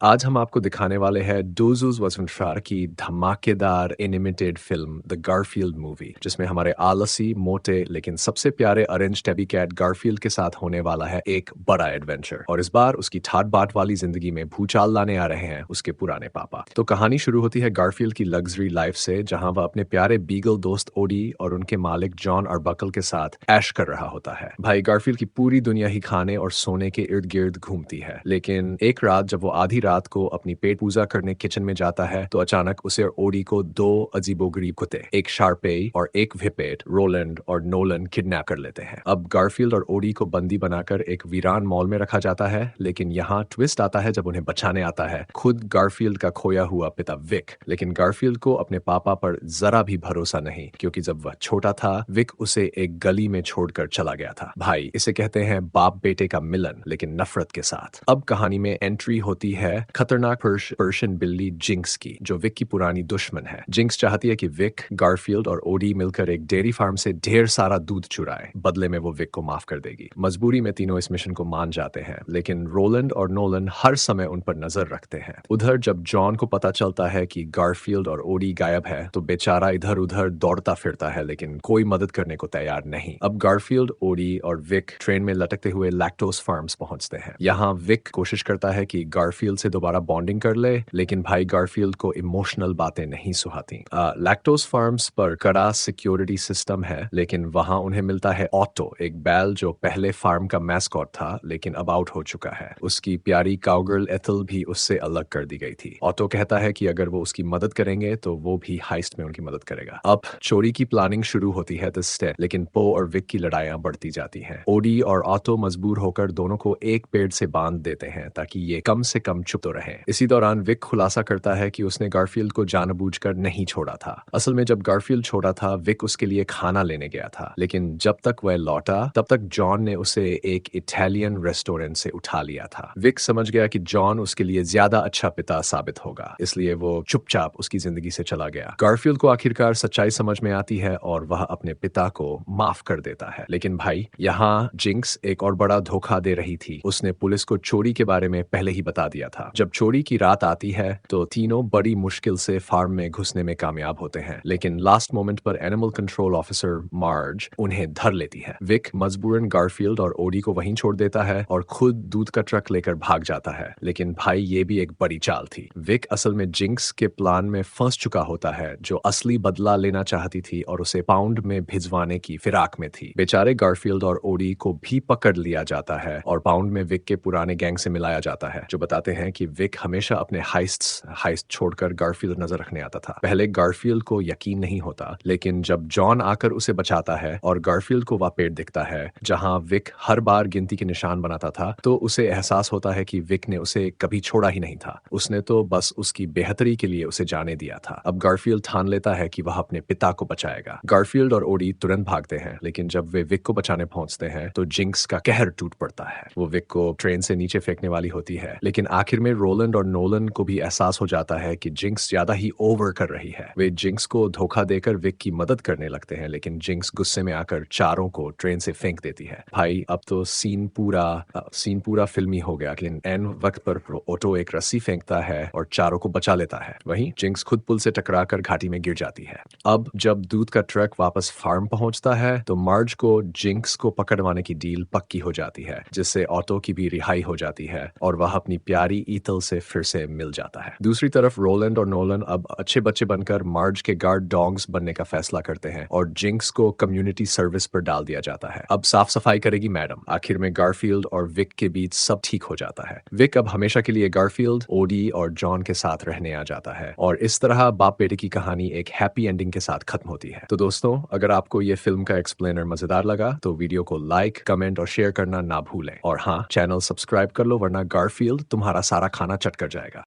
आज हम आपको दिखाने वाले हैं डोजूस वसंत की धमाकेदार animated film the Garfield movie, जिसमें हमारे आलसी, मोटे लेकिन सबसे प्यारे ऑरेंज टेबी कैट गारफील्ड के साथ होने वाला है एक बड़ा एडवेंचर। और इस बार उसकी ठाट बाट वाली जिंदगी में भूचाल लाने आ रहे हैं उसके पुराने पापा। तो कहानी शुरू होती है गारफील्ड की लग्जरी लाइफ से, जहां वह अपने प्यारे बीगल दोस्त ओडी और उनके मालिक जॉन आर्बकल के साथ ऐश कर रहा होता है। भाई गारफील्ड की पूरी दुनिया ही खाने और सोने के इर्द गिर्द घूमती है, लेकिन एक रात जब वो आधी रात को अपनी पेट पूजा करने किचन में जाता है तो अचानक उसे और ओडी को दो अजीबोगरीब कुत्ते, एक शार्पेई और एक व्हिपेट, रोलैंड और नोलन किडनैप कर लेते हैं। अब गारफील्ड और ओडी को बंदी बनाकर एक वीरान मॉल में रखा जाता है, लेकिन यहाँ ट्विस्ट आता है जब उन्हें बचाने आता है खुद गारफील्ड का खोया हुआ पिता विक। लेकिन गारफील्ड को अपने पापा पर जरा भी भरोसा नहीं, क्योंकि जब वह छोटा था विक उसे एक गली में छोड़कर चला गया था। भाई इसे कहते हैं बाप बेटे का मिलन, लेकिन नफरत के साथ। अब कहानी में एंट्री होती है खतरनाक पर्शियन बिल्ली जिंक्स की, जो विक की पुरानी दुश्मन है। जिंक्स चाहती है कि विक, गारफील्ड और ओडी मिलकर एक डेयरी फार्म से ढेर सारा दूध चुराए, बदले में वो विक को माफ कर देगी। मजबूरी में तीनों इस मिशन को मान जाते हैं, लेकिन रोलैंड और नोलन हर समय उन पर नजर रखते हैं। उधर जब जॉन को पता चलता है कि गारफील्ड और ओडी गायब है तो बेचारा इधर उधर दौड़ता फिरता है, लेकिन कोई मदद करने को तैयार नहीं। अब गारफील्ड, ओडी और विक ट्रेन में लटकते हुए लैक्टोस फार्म्स पहुंचते हैं। यहाँ विक कोशिश करता है कि गारफील्ड से दोबारा बॉन्डिंग कर ले, लेकिन भाई गारफील्ड को इमोशनल बातें नहीं सुहाती। लैक्टोस फार्म्स पर कड़ा सिक्योरिटी सिस्टम है, लेकिन वहां उन्हें मिलता है ऑटो, एक बैल जो पहले फार्म का मैस्कॉट था लेकिन अब आउट हो चुका है। उसकी प्यारी काउगर्ल एथल भी उससे अलग कर दी गई थी। ऑटो कहता है कि अगर वो उसकी मदद करेंगे तो वो भी हाइस्ट में उनकी मदद करेगा। अब चोरी की प्लानिंग शुरू होती है लेकिन पो और विक की लड़ाइयां बढ़ती जाती हैं। ओडी और ऑटो मजबूर होकर दोनों को एक पेड़ से बांध देते हैं ताकि ये कम से कम चुप तो रहे। इसी दौरान विक खुलासा करता है कि उसने गारफील्ड को जानबूझकर नहीं छोड़ा था। असल में जब गारफील्ड छोड़ा था विक उसके लिए खाना लेने गया था, लेकिन जब तक वह लौटा तब तक जॉन ने उसे एक इटालियन रेस्टोरेंट से उठा लिया था। विक समझ गया कि जॉन उसके लिए ज्यादा अच्छा पिता साबित होगा, इसलिए वो चुपचाप उसकी जिंदगी से चला गया। गारफील्ड को आखिरकार सच्चाई समझ में आती है और वह अपने पिता को माफ कर देता है। लेकिन भाई यहाँ जिंक्स एक और बड़ा धोखा दे रही थी। उसने पुलिस को चोरी के बारे में पहले ही बता दिया था। जब चोरी की रात आती है तो तीनों बड़ी मुश्किल से फार्म में घुसने में कामयाब होते हैं, लेकिन लास्ट मोमेंट पर एनिमल कंट्रोल ऑफिसर मार्ज उन्हें धर लेती है। विक मजबूरन गारफील्ड और ओडी को वहीं छोड़ देता है और खुद दूध का ट्रक लेकर भाग जाता है। लेकिन भाई ये भी एक बड़ी चाल थी। विक असल में जिंक्स के प्लान में फंस चुका होता है, जो असली बदला लेना चाहती थी और उसे पाउंड में भिजवाने की फिराक में थी। बेचारे गारफील्ड और ओडी को भी पकड़ लिया जाता है और पाउंड में विक के पुराने गैंग से मिलाया जाता है, जो बताते हैं कि विक हमेशा अपने हाइस्ट छोड़कर गारफील्ड नजर रखने आता था। पहले गारफील्ड को यकीन नहीं होता, लेकिन जब जॉन आकर उसे बचाता है और गारफील्ड को वह पेड़ दिखता है जहां विक हर बार गिनती के निशान बनाता था, तो उसे एहसास होता है कि विक ने उसे कभी छोड़ा ही नहीं था। उसने तो बस उसकी बेहतरी के लिए उसे जाने दिया था। अब गारफील्ड ठान लेता है कि वह अपने पिता को बचाएगा। गारफील्ड और ओडी तुरंत भागते हैं, लेकिन जब वे विक को बचाने पहुंचते हैं तो जिंक्स का कहर टूट पड़ता है। वो विक को ट्रेन से नीचे फेंकने वाली होती है, लेकिन आखिर में रोलैंड और नोलन को भी एहसास हो जाता है कि जिंक्स ज्यादा ही ओवर कर रही है। वे जिंक्स को धोखा देकर विक की मदद करने लगते हैं, लेकिन जिंक्स गुस्से में आकर चारों को ट्रेन से फेंक देती है। भाई अब तो सीन पूरा फिल्मी हो गया, लेकिन एन वक्त पर ऑटो एक रस्सी फेंकता है और चारों को बचा लेता है। वहीं जिंक्स खुद पुल से टकराकर घाटी में गिर जाती है। अब जब दूध का ट्रक वापस फार्म पहुंचता है तो मार्ज को जिंक्स को पकड़वाने की डील पक्की हो जाती है, जिससे ऑटो की भी रिहाई हो जाती है और वह अपनी प्यारी ईथल से फिर से मिल जाता है। दूसरी तरफ रोलैंड और नोलन अब अच्छे बच्चे बनकर मार्ज के गार्ड डॉग्स बनने का फैसला करते हैं और जिंक्स को कम्युनिटी सर्विस पर डाल दिया जाता है। अब साफ सफाई करेगी मैडम। आखिर में गारफील्ड और विक के बीच सब ठीक हो जाता है। विक अब हमेशा के लिए गारफील्ड, ओडी और जॉन के साथ रहने आ जाता है और इस तरह बाप बेटे की कहानी एक हैप्पी एंडिंग के साथ खत्म होती है। तो दोस्तों, अगर आपको ये फिल्म का एक्सप्लेनर मजेदार लगा तो वीडियो को लाइक, कमेंट और शेयर करना ना भूलें। और हाँ, चैनल सब्सक्राइब कर लो, वरना गारफील्ड तुम्हारा सारा खाना चट कर जाएगा।